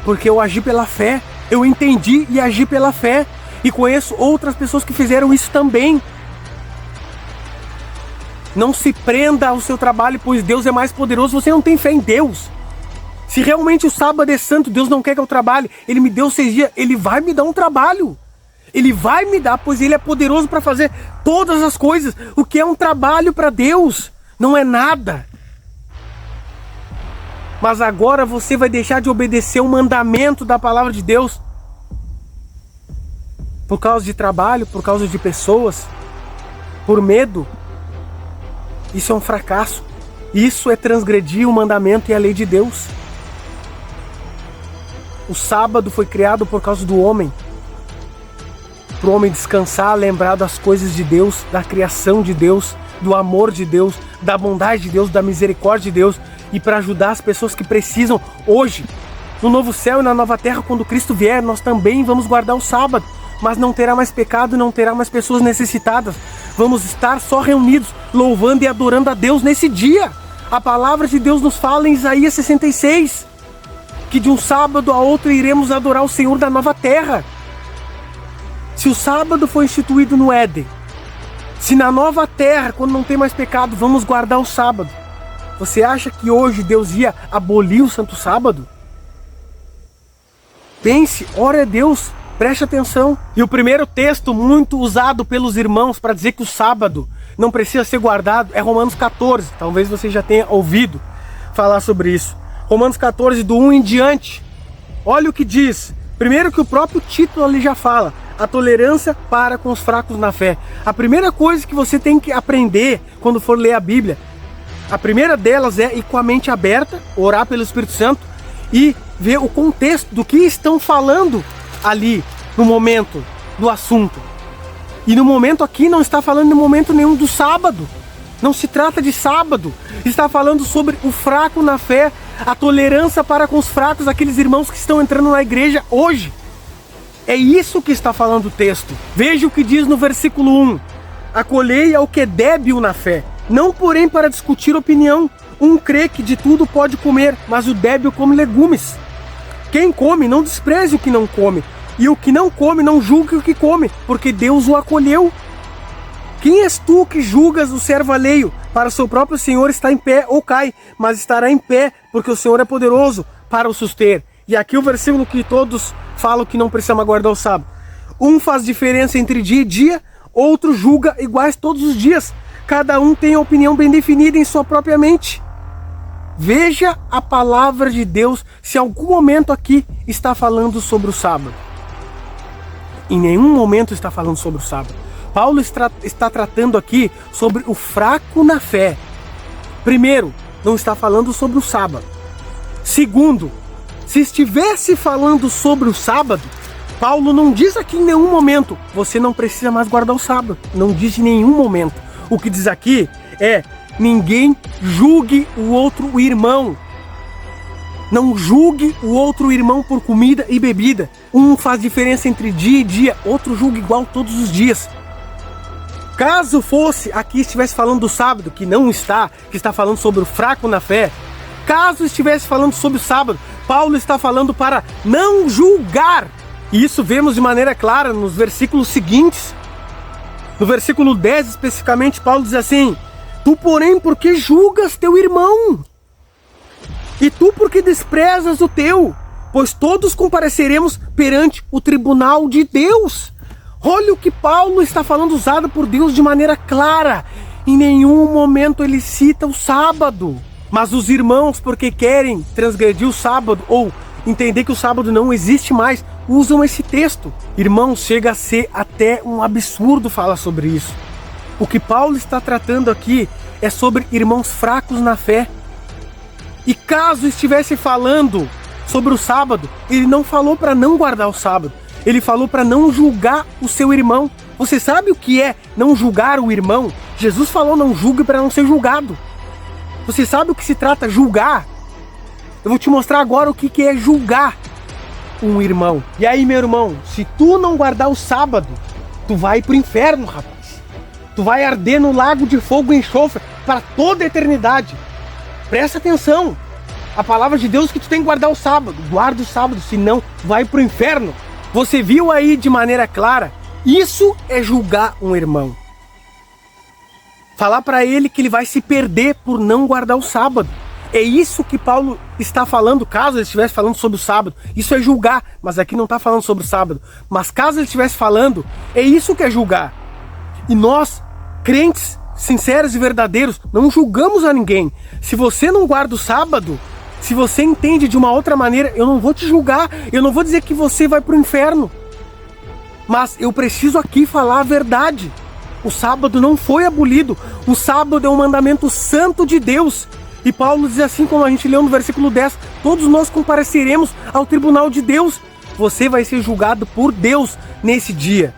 porque eu agi pela fé. Eu entendi e agi pela fé. E conheço outras pessoas que fizeram isso também. Não se prenda ao seu trabalho, pois Deus é mais poderoso. Você não tem fé em Deus. Se realmente o sábado é santo, Deus não quer que eu trabalhe, Ele me deu 6 dias, Ele vai me dar um trabalho. Ele vai me dar, pois Ele é poderoso para fazer todas as coisas. O que é um trabalho para Deus? Não é nada. Mas agora você vai deixar de obedecer o mandamento da palavra de Deus por causa de trabalho, por causa de pessoas, por medo. Isso é um fracasso. Isso é transgredir o mandamento e a lei de Deus. O sábado foi criado por causa do homem. Para o homem descansar, lembrar das coisas de Deus, da criação de Deus, do amor de Deus, da bondade de Deus, da misericórdia de Deus, e para ajudar as pessoas que precisam hoje. No novo céu e na nova terra, quando Cristo vier, nós também vamos guardar o sábado, mas não terá mais pecado, não terá mais pessoas necessitadas. Vamos estar só reunidos, louvando e adorando a Deus nesse dia. A palavra de Deus nos fala em Isaías 66, que de um sábado a outro iremos adorar o Senhor da nova terra. Se o sábado foi instituído no Éden, se na nova terra, quando não tem mais pecado, vamos guardar o sábado, você acha que hoje Deus ia abolir o santo sábado? Pense, ore a Deus, preste atenção. E o primeiro texto muito usado pelos irmãos para dizer que o sábado não precisa ser guardado é Romanos 14. Talvez você já tenha ouvido falar sobre isso. Romanos 14, do 1 em diante. Olha o que diz. Primeiro que o próprio título ali já fala. A tolerância para com os fracos na fé. A primeira coisa que você tem que aprender quando for ler a Bíblia, a primeira delas é ir com a mente aberta, orar pelo Espírito Santo e ver o contexto do que estão falando ali no momento do assunto. E no momento aqui não está falando em momento nenhum do sábado. Não se trata de sábado. Está falando sobre o fraco na fé, a tolerância para com os fracos, aqueles irmãos que estão entrando na igreja hoje. É isso que está falando o texto. Veja o que diz no versículo 1. Acolhei ao que é débil na fé, não porém para discutir opinião. Um crê que de tudo pode comer, mas o débil come legumes. Quem come não despreze o que não come, e o que não come não julgue o que come, porque Deus o acolheu. Quem és tu que julgas o servo alheio? Para o seu próprio Senhor está em pé ou cai, mas estará em pé, porque o Senhor é poderoso para o suster. E aqui o versículo que todos falam que não precisamos guardar o sábado. Um faz diferença entre dia e dia, outro julga iguais todos os dias. Cada um tem a opinião bem definida em sua própria mente. Veja a palavra de Deus se algum momento aqui está falando sobre o sábado. Em nenhum momento está falando sobre o sábado. Paulo está tratando aqui sobre o fraco na fé. Primeiro, não está falando sobre o sábado. Segundo, se estivesse falando sobre o sábado, Paulo não diz aqui em nenhum momento, você não precisa mais guardar o sábado. Não diz em nenhum momento. O que diz aqui é, ninguém julgue o outro irmão. Não julgue o outro irmão por comida e bebida. Um faz diferença entre dia e dia, outro julga igual todos os dias. Caso fosse aqui estivesse falando do sábado, que não está, que está falando sobre o fraco na fé. Caso estivesse falando sobre o sábado, Paulo está falando para não julgar. E isso vemos de maneira clara nos versículos seguintes. No versículo 10 especificamente, Paulo diz assim: tu, porém, porque julgas teu irmão? E tu, porque desprezas o teu? Pois todos compareceremos perante o tribunal de Deus. Olha o que Paulo está falando, usado por Deus de maneira clara. Em nenhum momento ele cita o sábado. Mas os irmãos, porque querem transgredir o sábado, ou entender que o sábado não existe mais, usam esse texto. Irmãos, chega a ser até um absurdo falar sobre isso. O que Paulo está tratando aqui é sobre irmãos fracos na fé. E caso estivesse falando sobre o sábado, ele não falou para não guardar o sábado. Ele falou para não julgar o seu irmão. Você sabe o que é não julgar o irmão? Jesus falou não julgue para não ser julgado. Você sabe o que se trata julgar? Eu vou te mostrar agora o que é julgar um irmão. E aí, meu irmão, se tu não guardar o sábado, tu vai pro inferno, rapaz. Tu vai arder no lago de fogo e enxofre para toda a eternidade. Presta atenção. A palavra de Deus é que tu tem que guardar o sábado. Guarda o sábado, senão vai pro inferno. Você viu aí de maneira clara? Isso é julgar um irmão. Falar para ele que ele vai se perder por não guardar o sábado. É isso que Paulo está falando, caso ele estivesse falando sobre o sábado. Isso é julgar, mas aqui não está falando sobre o sábado. Mas caso ele estivesse falando, é isso que é julgar. E nós, crentes sinceros e verdadeiros, não julgamos a ninguém. Se você não guarda o sábado, se você entende de uma outra maneira, eu não vou te julgar. Eu não vou dizer que você vai para o inferno. Mas eu preciso aqui falar a verdade. O sábado não foi abolido. O sábado é um mandamento santo de Deus. E Paulo diz assim, como a gente leu no versículo 10, todos nós compareceremos ao tribunal de Deus. Você vai ser julgado por Deus nesse dia.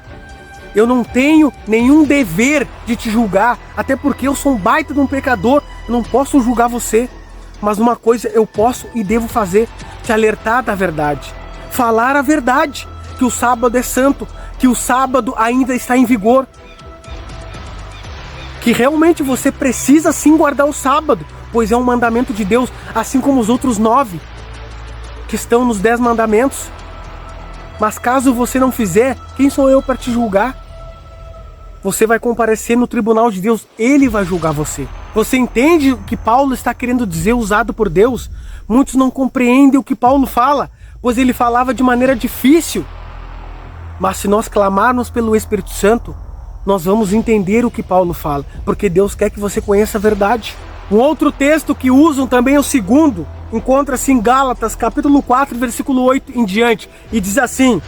Eu não tenho nenhum dever de te julgar, até porque eu sou um baita de um pecador, eu não posso julgar você. Mas uma coisa eu posso e devo fazer, te alertar da verdade. Falar a verdade, que o sábado é santo, que o sábado ainda está em vigor. Que realmente você precisa sim guardar o sábado, pois é um mandamento de Deus, assim como os outros 9, que estão nos 10 mandamentos. Mas caso você não fizer, quem sou eu para te julgar? Você vai comparecer no tribunal de Deus, Ele vai julgar você. Você entende o que Paulo está querendo dizer, usado por Deus? Muitos não compreendem o que Paulo fala, pois ele falava de maneira difícil. Mas se nós clamarmos pelo Espírito Santo, nós vamos entender o que Paulo fala, porque Deus quer que você conheça a verdade. Um outro texto que usam também é o segundo, encontra-se em Gálatas, capítulo 4, versículo 8 em diante, e diz assim: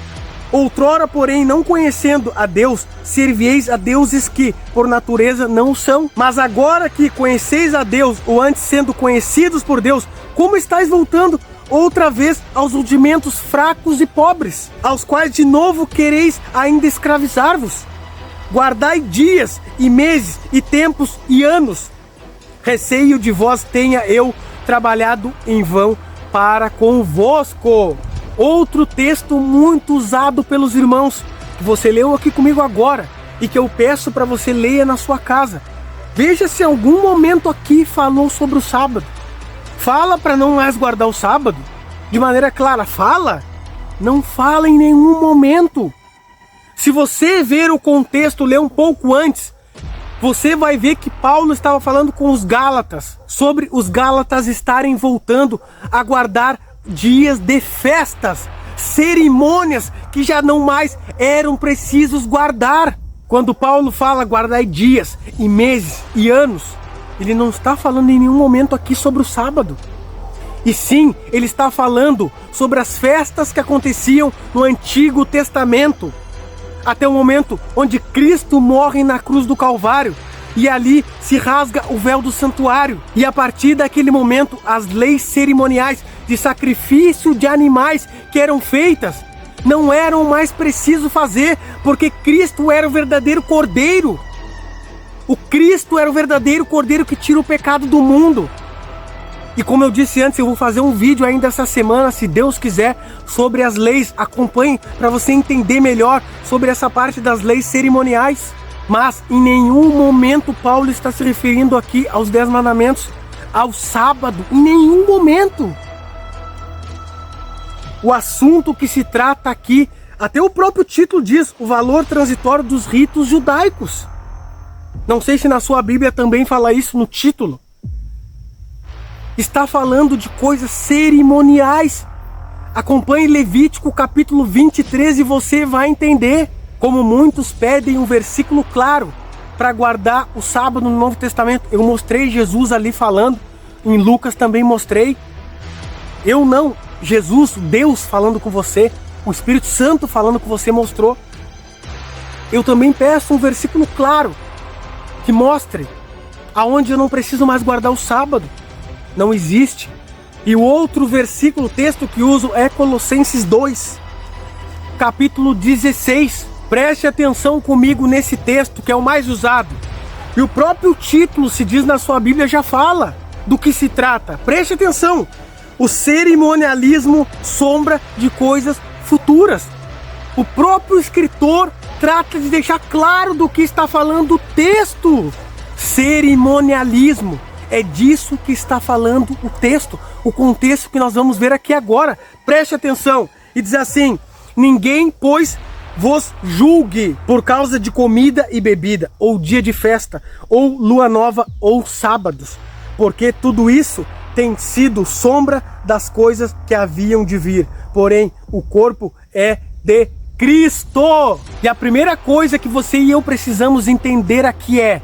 outrora, porém, não conhecendo a Deus, servieis a deuses que, por natureza, não o são. Mas agora que conheceis a Deus, ou antes sendo conhecidos por Deus, como estáis voltando outra vez aos rudimentos fracos e pobres, aos quais de novo quereis ainda escravizar-vos? Guardai dias e meses e tempos e anos. Receio de vós tenha eu trabalhado em vão para convosco. Outro texto muito usado pelos irmãos, que você leu aqui comigo agora, e que eu peço para você leia na sua casa. Veja se em algum momento aqui falou sobre o sábado. Fala para não mais guardar o sábado? De maneira clara, fala? Não fala em nenhum momento. Se você ver o contexto, ler um pouco antes, você vai ver que Paulo estava falando com os Gálatas, sobre os Gálatas estarem voltando a guardar dias de festas, cerimônias que já não mais eram precisos guardar. Quando Paulo fala guardar dias e meses e anos, ele não está falando em nenhum momento aqui sobre o sábado. E sim, ele está falando sobre as festas que aconteciam no Antigo Testamento, até o momento onde Cristo morre na cruz do Calvário, e ali se rasga o véu do santuário. E a partir daquele momento, as leis cerimoniais de sacrifício de animais que eram feitas, não eram mais preciso fazer, porque Cristo era o verdadeiro Cordeiro. O Cristo era o verdadeiro Cordeiro que tira o pecado do mundo. E como eu disse antes, eu vou fazer um vídeo ainda essa semana, se Deus quiser, sobre as leis. Acompanhe para você entender melhor sobre essa parte das leis cerimoniais. Mas em nenhum momento Paulo está se referindo aqui aos 10 mandamentos, ao sábado, em nenhum momento. O assunto que se trata aqui, até o próprio título diz, o valor transitório dos ritos judaicos. Não sei se na sua Bíblia também fala isso no título. Está falando de coisas cerimoniais. Acompanhe Levítico capítulo 23 e você vai entender. Como muitos pedem um versículo claro para guardar o sábado no Novo Testamento. Eu mostrei Jesus ali falando, em Lucas também mostrei. Eu não, Jesus, Deus falando com você, o Espírito Santo falando com você mostrou. Eu também peço um versículo claro que mostre aonde eu não preciso mais guardar o sábado. Não existe. E o outro versículo, texto que uso é Colossenses 2, capítulo 16. Preste atenção comigo nesse texto que é o mais usado. E o próprio título, se diz na sua Bíblia, já fala do que se trata. Preste atenção. O cerimonialismo sombra de coisas futuras. O próprio escritor trata de deixar claro do que está falando o texto. Cerimonialismo. É disso que está falando o texto. O contexto que nós vamos ver aqui agora. Preste atenção. E diz assim: ninguém, pois, vos julgue por causa de comida e bebida, ou dia de festa, ou lua nova, ou sábados, porque tudo isso tem sido sombra das coisas que haviam de vir, porém o corpo é de Cristo. E a primeira coisa que você e eu precisamos entender aqui é,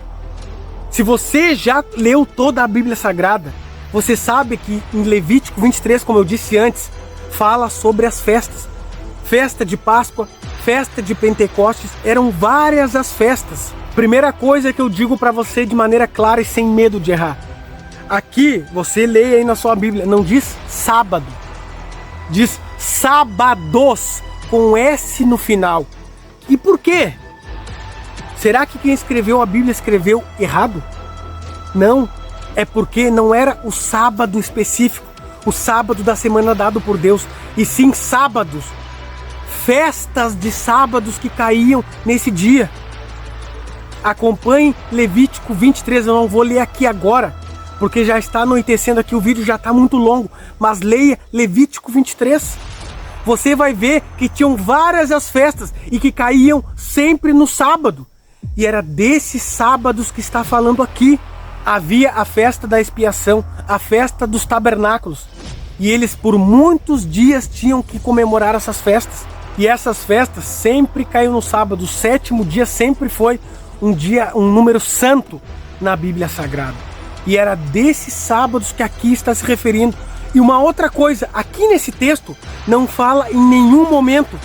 se você já leu toda a Bíblia Sagrada, você sabe que em Levítico 23, como eu disse antes, fala sobre as festas. Festa de Páscoa, festa de Pentecostes, eram várias as festas. Primeira coisa que eu digo para você de maneira clara e sem medo de errar. Aqui, você lê aí na sua Bíblia, não diz sábado, diz sábados, com S no final. E por quê? Será que quem escreveu a Bíblia escreveu errado? Não, é porque não era o sábado específico, o sábado da semana dado por Deus, e sim sábados, festas de sábados que caíam nesse dia. Acompanhe Levítico 23, eu não vou ler aqui agora, porque já está anoitecendo aqui, o vídeo já está muito longo, mas leia Levítico 23. Você vai ver que tinham várias as festas e que caíam sempre no sábado. E era desses sábados que está falando aqui. Havia a festa da expiação, a festa dos tabernáculos. E eles por muitos dias tinham que comemorar essas festas. E essas festas sempre caíam no sábado. O sétimo dia sempre foi um número santo na Bíblia Sagrada. E era desses sábados que aqui está se referindo. E uma outra coisa, aqui nesse texto não fala em nenhum momento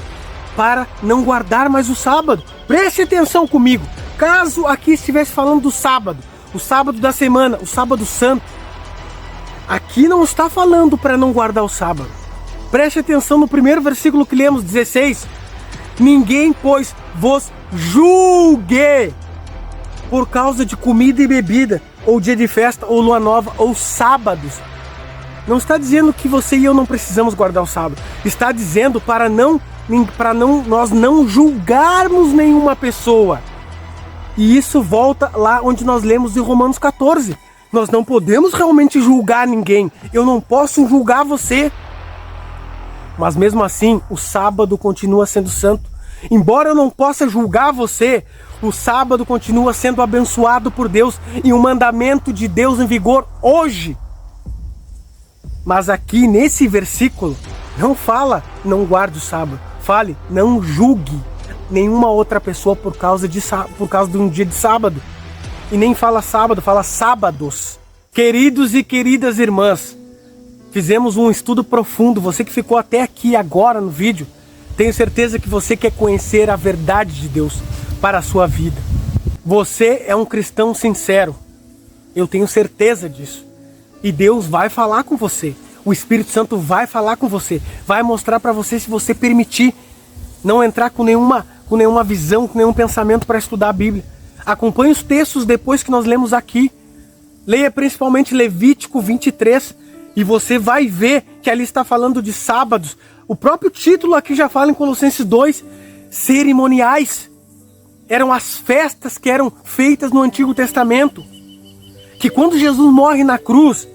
para não guardar mais o sábado. Preste atenção comigo. Caso aqui estivesse falando do sábado, o sábado da semana, o sábado santo, aqui não está falando para não guardar o sábado. Preste atenção no primeiro versículo que lemos, 16. Ninguém, pois, vos julgue por causa de comida e bebida, ou dia de festa, ou lua nova, ou sábados. Não está dizendo que você e eu não precisamos guardar o sábado. Está dizendo para nós não julgarmos nenhuma pessoa. E isso volta lá onde nós lemos em Romanos 14. Nós não podemos realmente julgar ninguém. Eu não posso julgar você. Mas mesmo assim, o sábado continua sendo santo. Embora eu não possa julgar você, o sábado continua sendo abençoado por Deus e um mandamento de Deus em vigor hoje. Mas aqui nesse versículo, não fala não guarde o sábado. Fale, não julgue nenhuma outra pessoa por causa de um dia de sábado. E nem fala sábado, fala sábados. Queridos e queridas irmãs, fizemos um estudo profundo. Você que ficou até aqui agora no vídeo, tenho certeza que você quer conhecer a verdade de Deus para a sua vida. Você é um cristão sincero. Eu tenho certeza disso. E Deus vai falar com você. O Espírito Santo vai falar com você. Vai mostrar para você, se você permitir. Não entrar com nenhuma visão, com nenhum pensamento para estudar a Bíblia. Acompanhe os textos depois que nós lemos aqui. Leia principalmente Levítico 23. E você vai ver que ali está falando de sábados. O próprio título aqui já fala em Colossenses 2. Cerimoniais. Eram as festas que eram feitas no Antigo Testamento. Que quando Jesus morre na cruz,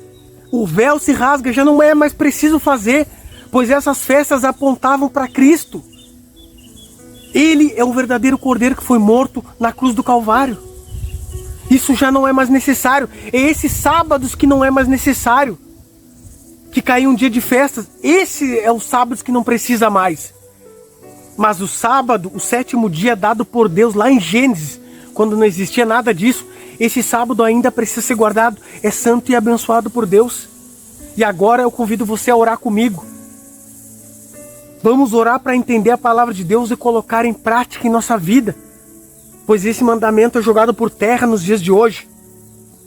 o véu se rasga, já não é mais preciso fazer, pois essas festas apontavam para Cristo. Ele é o verdadeiro Cordeiro que foi morto na cruz do Calvário. Isso já não é mais necessário. É esses sábados que não é mais necessário, que cai um dia de festas. Esse é os sábados que não precisa mais. Mas o sábado, o 7º dia dado por Deus lá em Gênesis, quando não existia nada disso, esse sábado ainda precisa ser guardado, é santo e abençoado por Deus. E agora eu convido você a orar comigo. Vamos orar para entender a palavra de Deus e colocar em prática em nossa vida, pois esse mandamento é jogado por terra nos dias de hoje.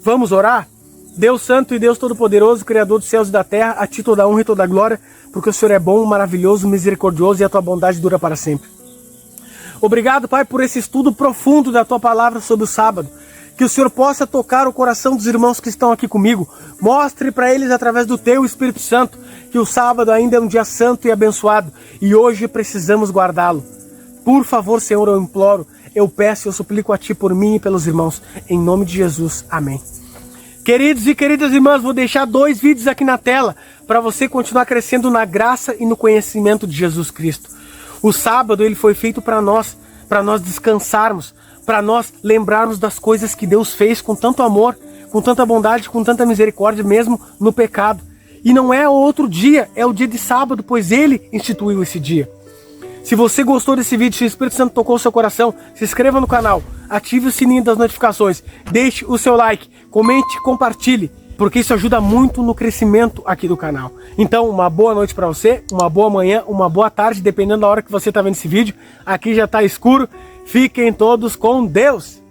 Vamos orar? Deus Santo e Deus Todo-Poderoso, Criador dos céus e da terra, a Ti toda a honra e toda a glória, porque o Senhor é bom, maravilhoso, misericordioso e a Tua bondade dura para sempre. Obrigado, Pai, por esse estudo profundo da Tua palavra sobre o sábado. Que o Senhor possa tocar o coração dos irmãos que estão aqui comigo. Mostre para eles através do Teu Espírito Santo que o sábado ainda é um dia santo e abençoado e hoje precisamos guardá-lo. Por favor, Senhor, eu imploro, eu peço e eu suplico a Ti por mim e pelos irmãos. Em nome de Jesus. Amém. Queridos e queridas irmãs, vou deixar 2 vídeos aqui na tela para você continuar crescendo na graça e no conhecimento de Jesus Cristo. O sábado ele foi feito para nós descansarmos, para nós lembrarmos das coisas que Deus fez com tanto amor, com tanta bondade, com tanta misericórdia, mesmo no pecado. E não é outro dia, é o dia de sábado, pois Ele instituiu esse dia. Se você gostou desse vídeo, se o Espírito Santo tocou o seu coração, se inscreva no canal, ative o sininho das notificações, deixe o seu like, comente, compartilhe, porque isso ajuda muito no crescimento aqui do canal. Então, uma boa noite para você, uma boa manhã, uma boa tarde, dependendo da hora que você está vendo esse vídeo. Aqui já está escuro. Fiquem todos com Deus!